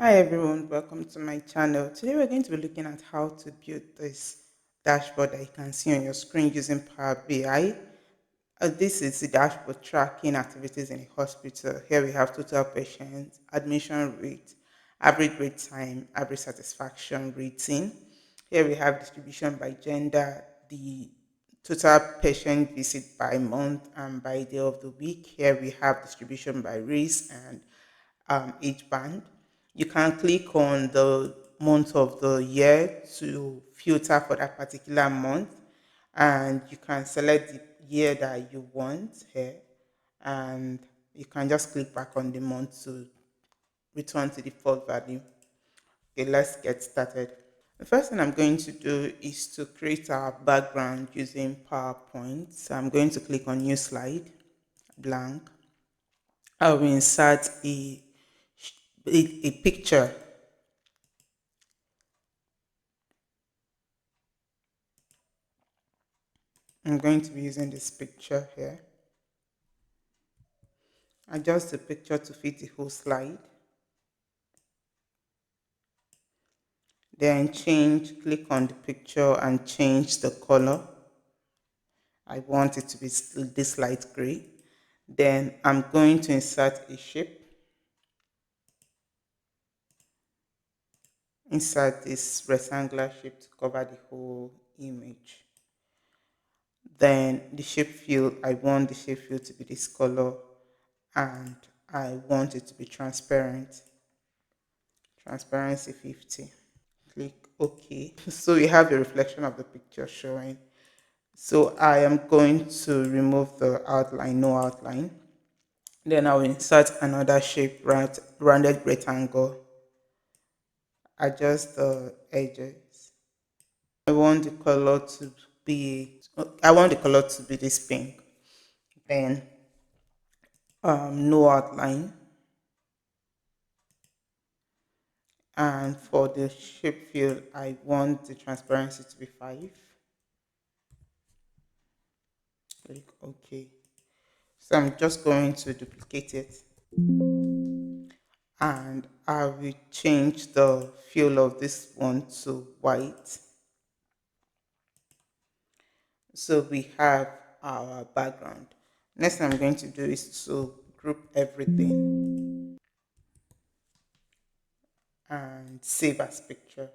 Hi everyone, welcome to my channel. Today we're going to be looking at how to build this dashboard that you can see on your screen using Power BI. This is the dashboard tracking activities in a hospital. Here we have total patients, admission rate, average wait time, average satisfaction rating. Here we have distribution by gender, the total patient visit by month and by day of the week. Here we have distribution by race and age band. You can click on the month of the year to filter for that particular month, and you can select the year that you want here, and you can just click back on the month to return to the default value. Okay, let's get started. The first thing I'm going to do is to create our background using PowerPoint. So I'm going to click on new slide, blank. I will insert a picture. I'm going to be using this picture here. Adjust the picture to fit the whole slide. Then click on the picture and change the color. I want it to be this light gray. Then I'm going to insert a shape. Insert this rectangular shape to cover the whole image. Then the shape field, I want the shape field to be this color and I want it to be transparent. Transparency 50. Click OK. So we have the reflection of the picture showing. So I am going to remove the outline, no outline. Then I will insert another shape, rounded rectangle. Adjust the edges. I want the color to be this pink. Then no outline. And for the shape field, I want the transparency to be 5. Click OK. So I'm just going to duplicate it and I will change the fill of this one to white. So we have our background. Next thing I'm going to do is to group everything and save as picture.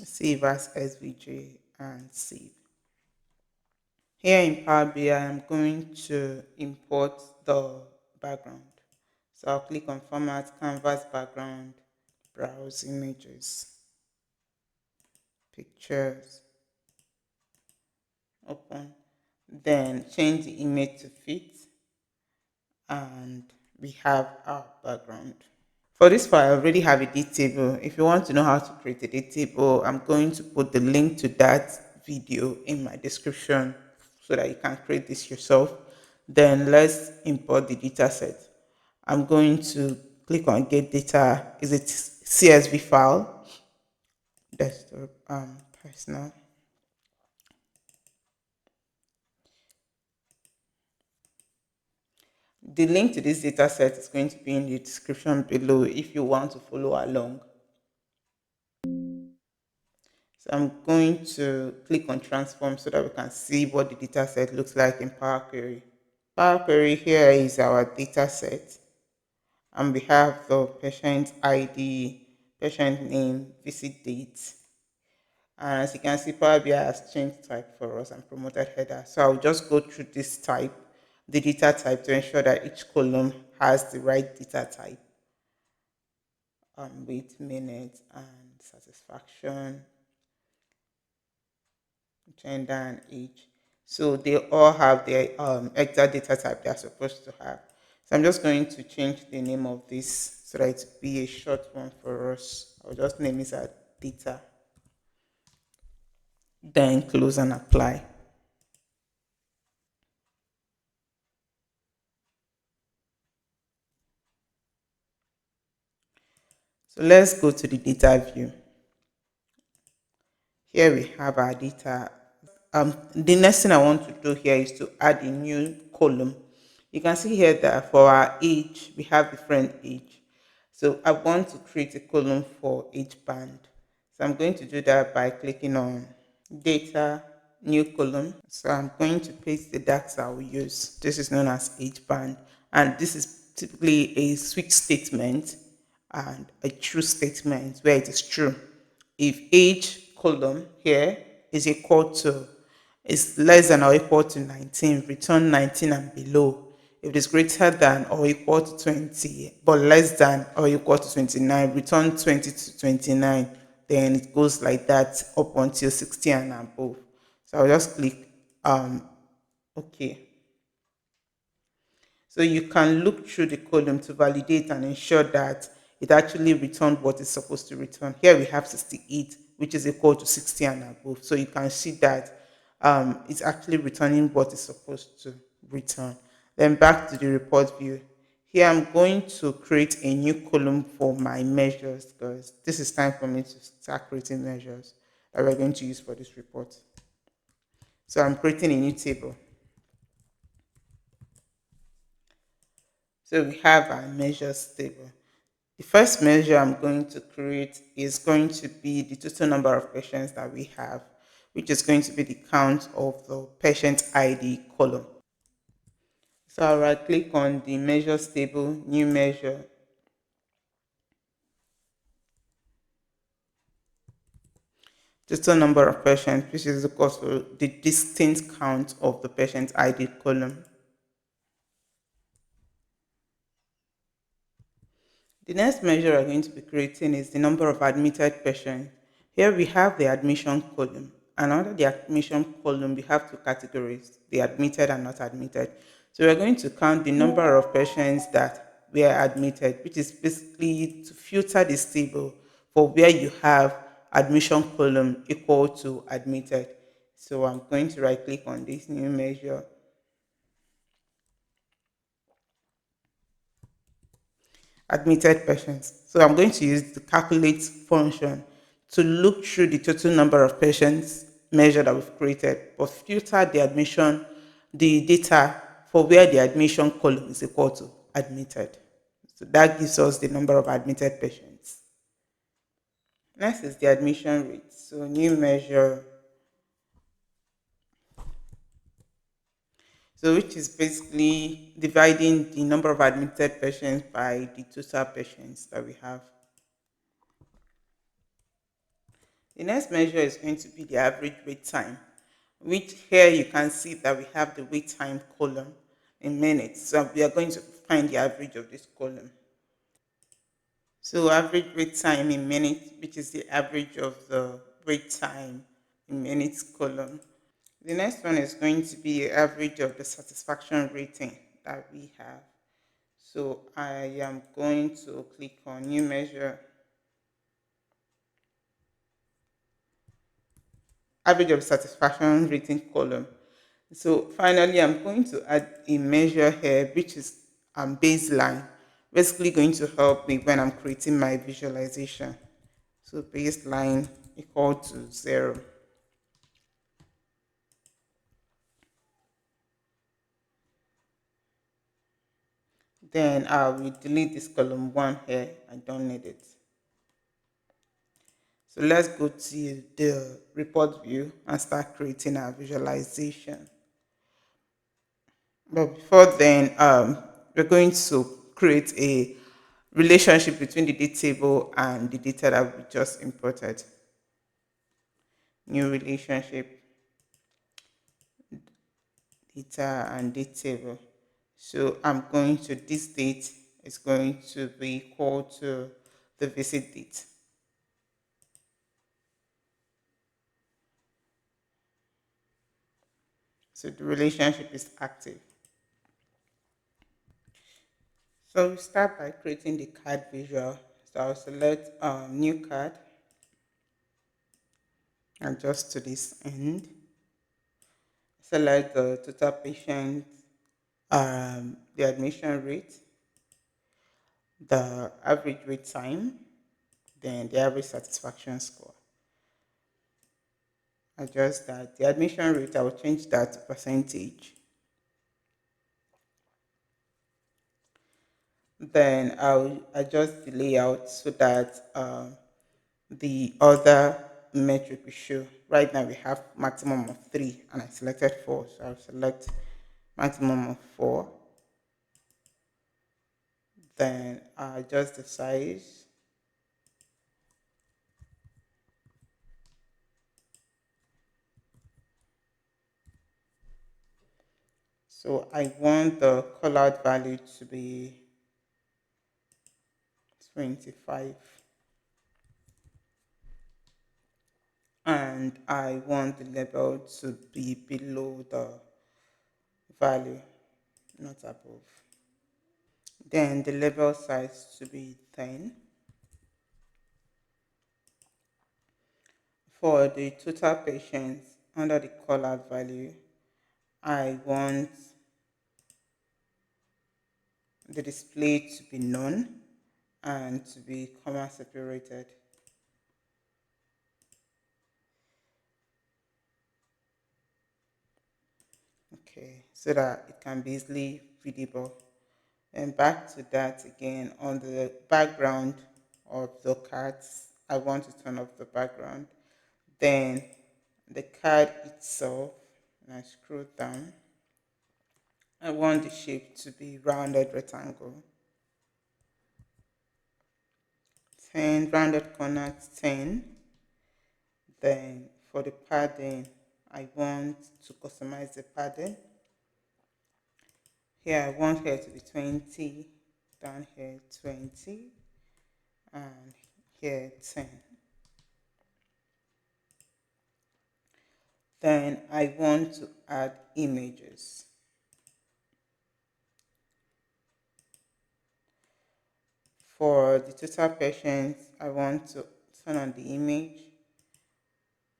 Save as SVG and save. Here in Power BI, I'm going to import the background. So I'll click on Format, Canvas Background, Browse Images, Pictures, Open. Then change the image to fit, and we have our background. For this file, I already have a date table. If you want to know how to create a date table, I'm going to put the link to that video in my description so that you can create this yourself. Then let's import the data set. I'm going to click on get data. Is it CSV file? Desktop, personal. The link to this data set is going to be in the description below if you want to follow along. So I'm going to click on transform so that we can see what the data set looks like in Power Query. Power Query here is our data set, and we have the patient ID, patient name, visit date. And as you can see, Power BI has changed type for us and promoted header. So I'll just go through this type, the data type, to ensure that each column has the right data type. Wait, minutes, and satisfaction, gender, and age. So they all have their exact data type they're supposed to have. So I'm just going to change the name of this so that it be a short one for us. I'll just name it as data. Then close and apply. So let's go to the data view. Here we have our data. The next thing I want to do here is to add a new column. You can see here that for our age, we have different age. So I want to create a column for age band. So I'm going to do that by clicking on data, new column. So I'm going to paste the DAX I will use. This is known as age band. And this is typically a switch statement and a true statement where it is true. If age column here is equal to is less than or equal to 19, return 19 and below. If it is greater than or equal to 20, but less than or equal to 29, return 20 to 29. Then it goes like that up until 60 and above. So I'll just click OK. So you can look through the column to validate and ensure that it actually returned what it's supposed to return. Here we have 68, which is equal to 60 and above. So you can see that it's actually returning what it's supposed to return. Then back to the report view. Here I'm going to create a new column for my measures because this is time for me to start creating measures that we're going to use for this report. So I'm creating a new table. So we have our measures table. The first measure I'm going to create is going to be the total number of patients that we have, which is going to be the count of the patient ID column. So I'll right click on the measures table, new measure. Total number of patients, which is equal to the distinct count of the patient ID column. The next measure we're going to be creating is the number of admitted patients. Here we have the admission column, and under the admission column, we have two categories, the admitted and not admitted. So we're going to count the number of patients that were admitted, which is basically to filter this table for where you have admission column equal to admitted. So I'm going to right click on this new measure, admitted patients. So I'm going to use the calculate function to look through the total number of patients measure that we've created, but filter the admission, the data for where the admission column is equal to admitted. So that gives us the number of admitted patients. Next is the admission rate. So new measure, so which is basically dividing the number of admitted patients by the total patients that we have. The next measure is going to be the average wait time, which here you can see that we have the wait time column in minutes. So we are going to find the average of this column. So average wait time in minutes, which is the average of the wait time in minutes column. The next one is going to be the average of the satisfaction rating that we have. So I am going to click on new measure, average of satisfaction rating column. So finally, I'm going to add a measure here, which is baseline, basically going to help me when I'm creating my visualization. So baseline equal to 0. Then I will delete this column 1 here. I don't need it. So let's go to the report view and start creating our visualization. But before then, we're going to create a relationship between the date table and the data that we just imported. New relationship, data and date table. So I'm going to, this date is going to be equal to the visit date. So the relationship is active. So we start by creating the card visual. So I'll select new card, adjust to this end, select the total patient, the admission rate, the average wait time, then the average satisfaction score. adjust that. The admission rate, I will change that to percentage. Then I'll adjust the layout so that the other metric we show. Right now we have maximum of 3 and I selected 4. So I'll select maximum of 4. Then I'll adjust the size. So I want the colored value to be 25. And I want the label to be below the value, not above. Then the label size to be 10. For the total patients under the colored value, I want the display to be none and to be comma separated. Okay, so that it can be easily readable. And back to that again, on the background of the cards, I want to turn off the background. Then the card itself, and I scroll down, I want the shape to be rounded rectangle. 10, rounded corners 10. Then for the padding, I want to customize the padding. Here I want here to be 20, down here 20, and here 10. Then I want to add images. For the total patients, I want to turn on the image.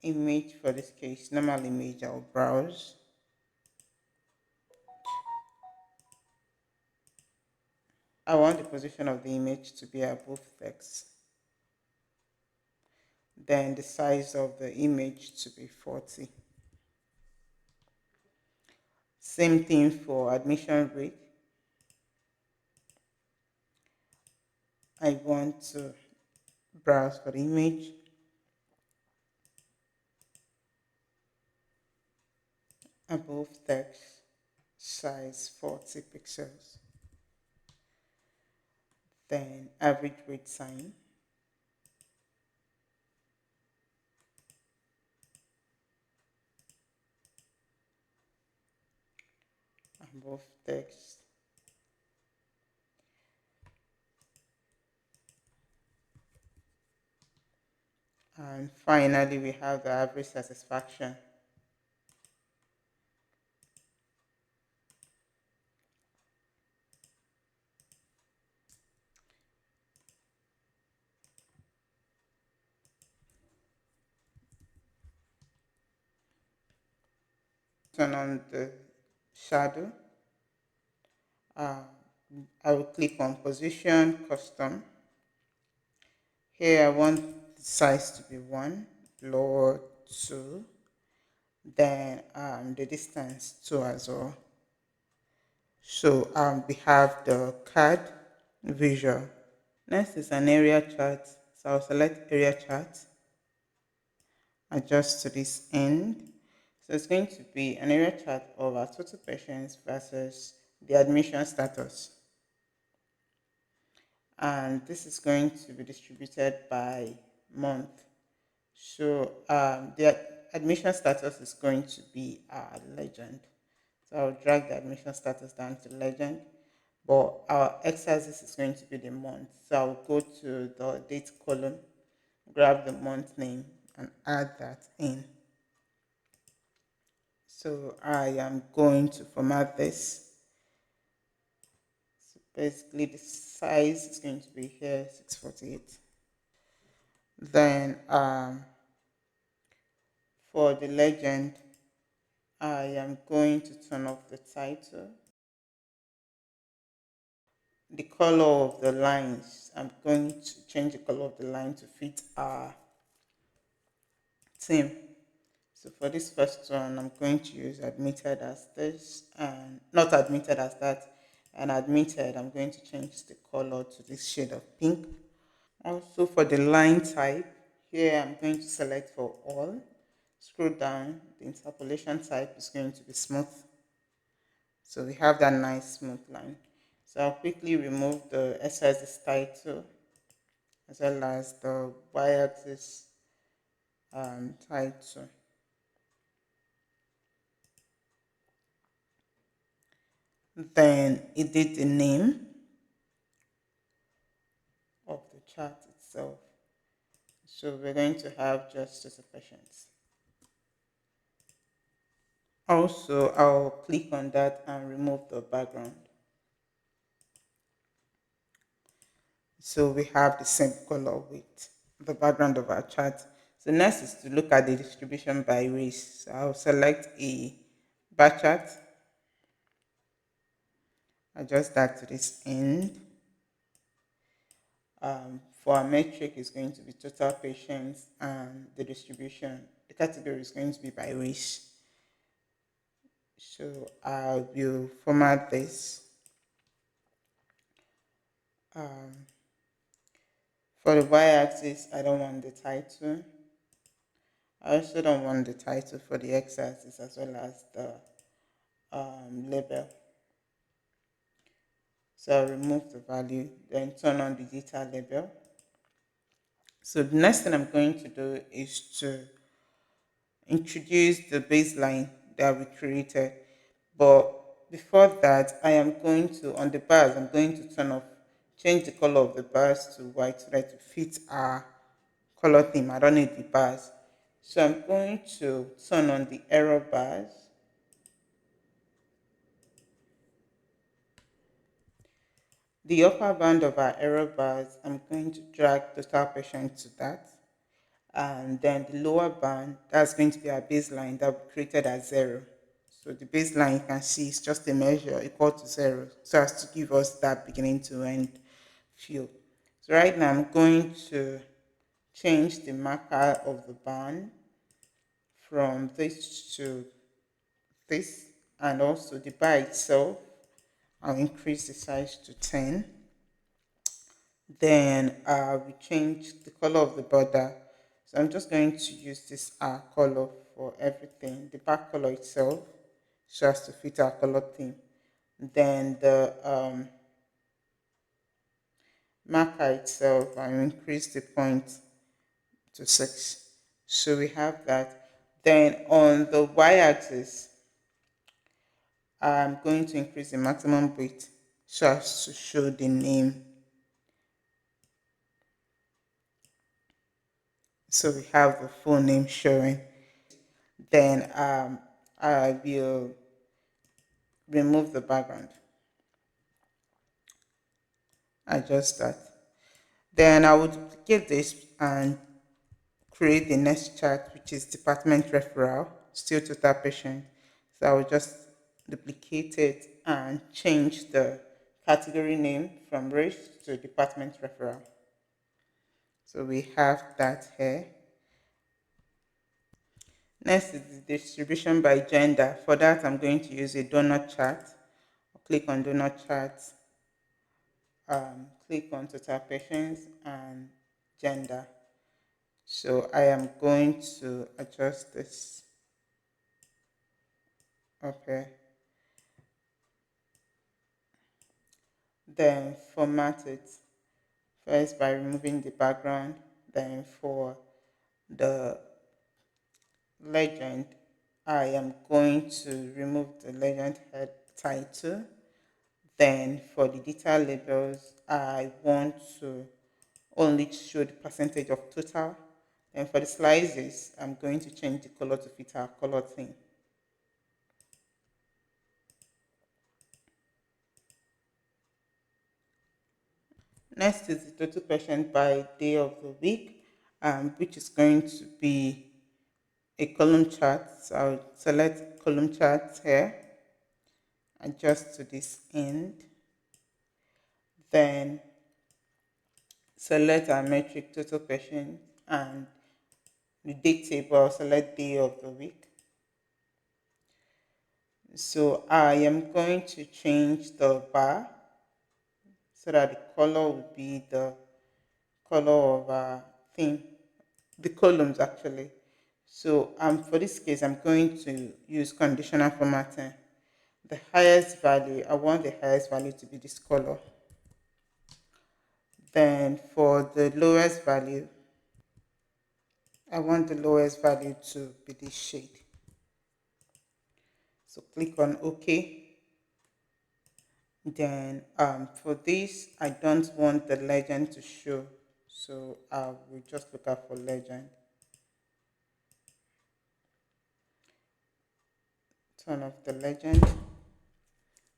Image for this case, normal image, I'll browse. I want the position of the image to be above text. Then the size of the image to be 40. Same thing for admission rate. I want to browse for the image. Above text, size 40 pixels. Then average rate sign. Above text. And finally, we have the average satisfaction. Turn on the shadow. Uh, I will click on position, custom. Here I want the size to be 1, lower 2, then the distance 2 as well. So we have the card visual. Next is an area chart. So I'll select area chart, adjust to this end. So it's going to be an area chart of our total patients versus the admission status. And this is going to be distributed by month. So the admission status is going to be legend. So I'll drag the admission status down to legend, but our x-axis is going to be the month. So I'll go to the date column, grab the month name, and add that in. So I am going to format this. So basically the size is going to be here 648. Then for the legend, I am going to turn off the title. The color of the lines, I'm going to change the color of the line to fit our theme. So for this first one, I'm going to use admitted as this and not admitted as that. And admitted, I'm going to change the color to this shade of pink. Also for the line type, here I'm going to select for all. Scroll down, the interpolation type is going to be smooth. So we have that nice smooth line. So I'll quickly remove the exercise title as well as the y-axis title. Then edit the name of the chart itself. So we're going to have justice of patience. Also, I'll click on that and remove the background. So we have the same color with the background of our chart. So next is to look at the distribution by race. So I'll select a bar chart, adjust that to this end. For our metric is going to be total patients and the distribution. The category is going to be by race. So I will format this. For the y-axis, I don't want the title. I also don't want the title for the x-axis as well as the label. So I'll remove the value, then turn on the detail label. So the next thing I'm going to do is to introduce the baseline that we created. But before that, I am going to, on the bars, I'm going to change the color of the bars to white so that it fit our color theme. I don't need the bars. So I'm going to turn on the error bars. The upper band of our error bars, I'm going to drag total patient to that. And then the lower band, that's going to be our baseline that we created as 0. So the baseline you can see is just a measure equal to 0, so as to give us that beginning to end feel. So right now I'm going to change the marker of the band from this to this, and also the bar itself, I'll increase the size to 10. Then we change the color of the border. So I'm just going to use this color for everything, the back color itself, so as to fit our color theme. Then the marker itself, I increase the point to 6. So we have that. Then on the y-axis, I'm going to increase the maximum width so as to show the name. So we have the full name showing. Then I will remove the background. Adjust that. Then I would duplicate this and create the next chart, which is department referral, still total patient. So I will just duplicate it and change the category name from race to department referral. So we have that here. Next is the distribution by gender. For that, I'm going to use a Doughnut chart. I'll click on Doughnut chart, click on total patients and gender. So I am going to adjust this. Okay. Then format it first by removing the background. Then for the legend, I am going to remove the legend head title. Then for the detail labels, I want to only show the percentage of total. Then for the slices, I'm going to change the color to fit our color theme. Next is the total patient by day of the week, which is going to be a column chart. So I'll select column chart here, adjust to this end, then select our metric total patient and the date table, I'll select day of the week. So I am going to change the bar so that the color will be the color of theme, the columns actually. So for this case, I'm going to use conditional formatting. The highest value, I want the highest value to be this color. Then for the lowest value, I want the lowest value to be this shade. So click on OK. Then for this, I don't want the legend to show. So I will just look out for legend. Turn off the legend.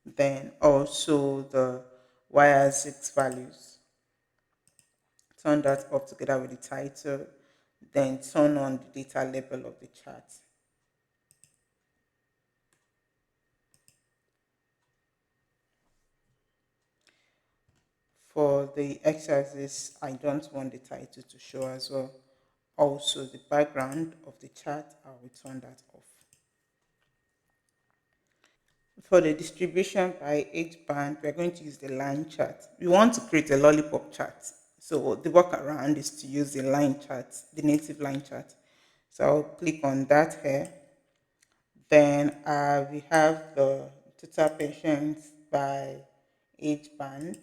Then also the y-axis values. Turn that off together with the title. Then turn on the data label of the chart. For the x-axis, I don't want the title to show as well. Also, the background of the chart, I will turn that off. For the distribution by age band, we're going to use the line chart. We want to create a lollipop chart. So the workaround is to use the line chart, the native line chart. So I'll click on that here. Then we have the total patients by age band.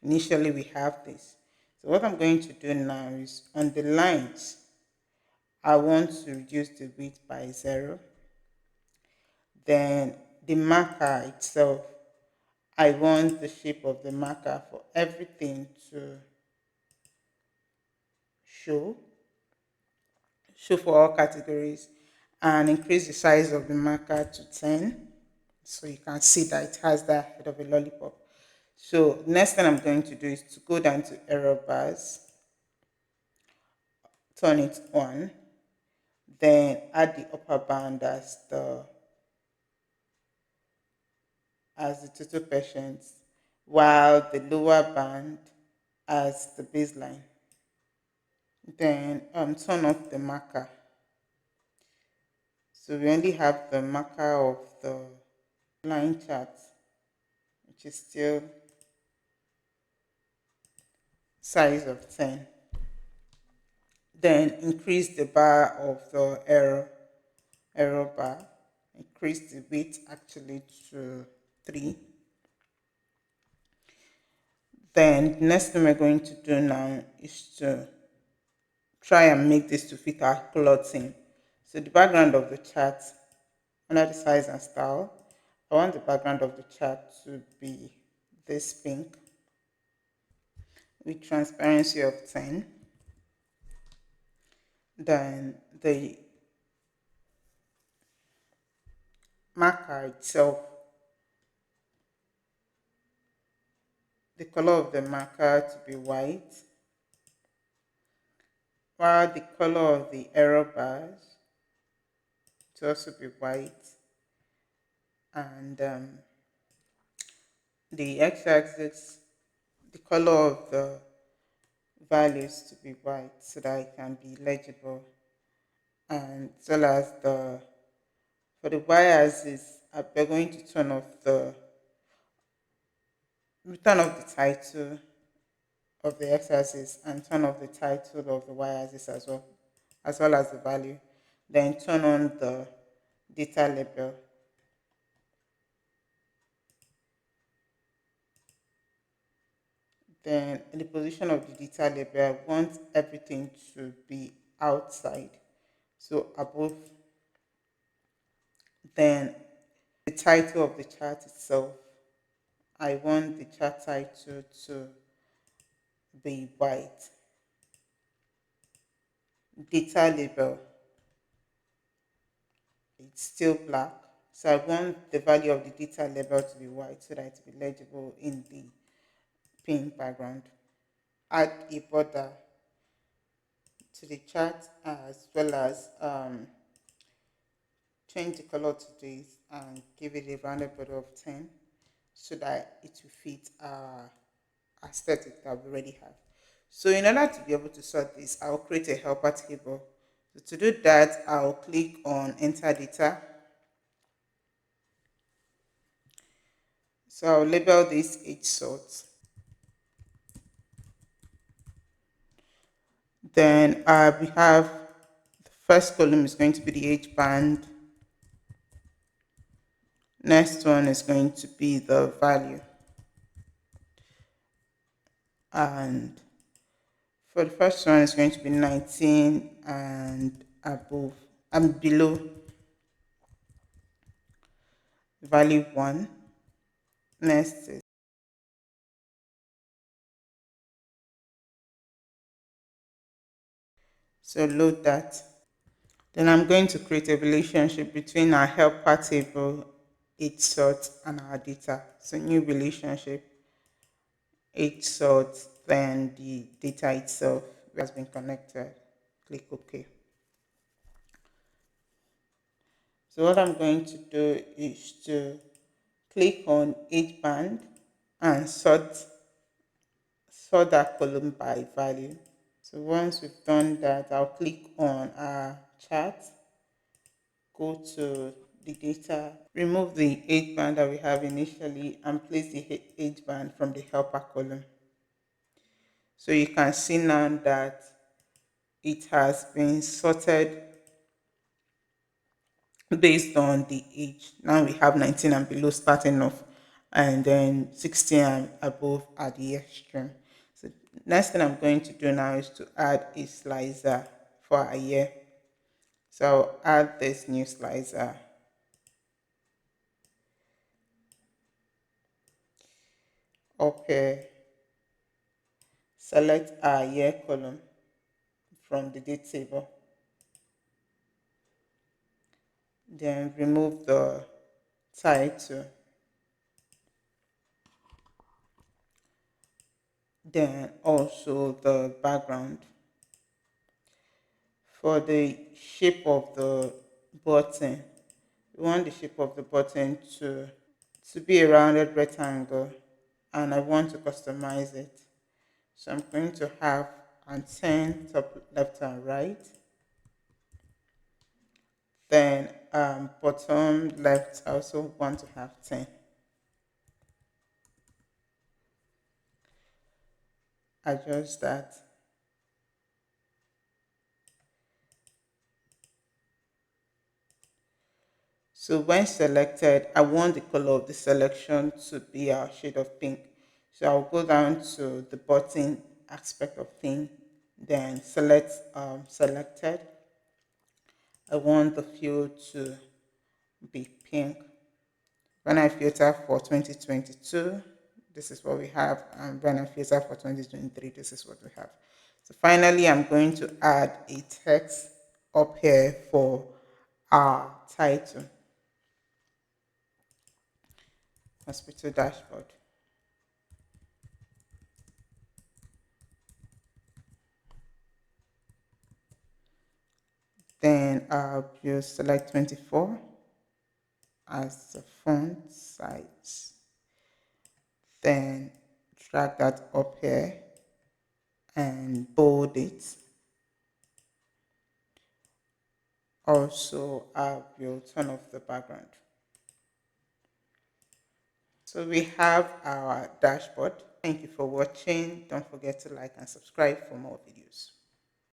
Initially, we have this. So what I'm going to do now is on the lines, I want to reduce the width by 0. Then the marker itself, I want the shape of the marker for everything to show, show for all categories, and increase the size of the marker to 10. So you can see that it has that head of a lollipop. So next thing I'm going to do is to go down to error bars, turn it on, then add the upper band as the total patients, while the lower band as the baseline. Then turn off the marker. So we only have the marker of the line chart, which is still size of 10. Then increase the bar of the error bar. Increase the width actually to 3. Then the next thing we're going to do now is to try and make this to fit our clothing. So the background of the chart, under the size and style, I want the background of the chart to be this pink with transparency of 10. Then the marker itself, the color of the marker to be white, while the color of the error bars to also be white, and the x-axis, the color of the values to be white so that it can be legible, and as well as for the y-axis, we're going to turn off the title of the x-axis and turn off the title of the y-axis as well as the value. Then turn on the data label. Then in the position of the data label, I want everything to be outside, so above. Then the title of the chart itself, I want the chart title to be white. Data label, it's still black. So I want the value of the data label to be white so that it will be legible in the pink background. Add a border to the chart as well as change the color to this and give it a rounded border of 10 so that it will fit our aesthetic that we already have. So in order to be able to sort this, I'll create a helper table. So to do that, I'll click on enter data. So I'll label this age sort. Then we have the first column is going to be the age band. Next one is going to be the value. And for the first one, it's going to be 19 and above and below value 1. Next is so load that. Then I'm going to create a relationship between our helper table, age sort, and our data. So new relationship, age sort, then the data itself has been connected. Click OK. So what I'm going to do is to click on age band and sort that column by value. So once we've done that, I'll click on our chart, go to the data, remove the age band that we have initially and place the age band from the helper column. So you can see now that it has been sorted based on the age. Now we have 19 and below starting off, and then 16 and above at the extreme. So next thing I'm going to do now is to add a slicer for a year. So I'll add this new slicer. Okay, select our year column from the date table. Then remove the title. Then also the background. For the shape of the button, we want the shape of the button to be a rounded rectangle, and I want to customize it. So I'm going to have and 10 top left and right. Then bottom left, I also want to have 10. Adjust that. So when selected, I want the color of the selection to be a shade of pink. So I'll go down to the button aspect of thing, then select selected. I want the field to be pink. When I filter for 2022, this is what we have. And when I filter for 2023, this is what we have. So finally, I'm going to add a text up here for our title, hospital dashboard. Then I'll just select 24 as the font size. Then drag that up here and bold it. Also, I will turn off the background. So we have our dashboard. Thank you for watching. Don't forget to like and subscribe for more videos.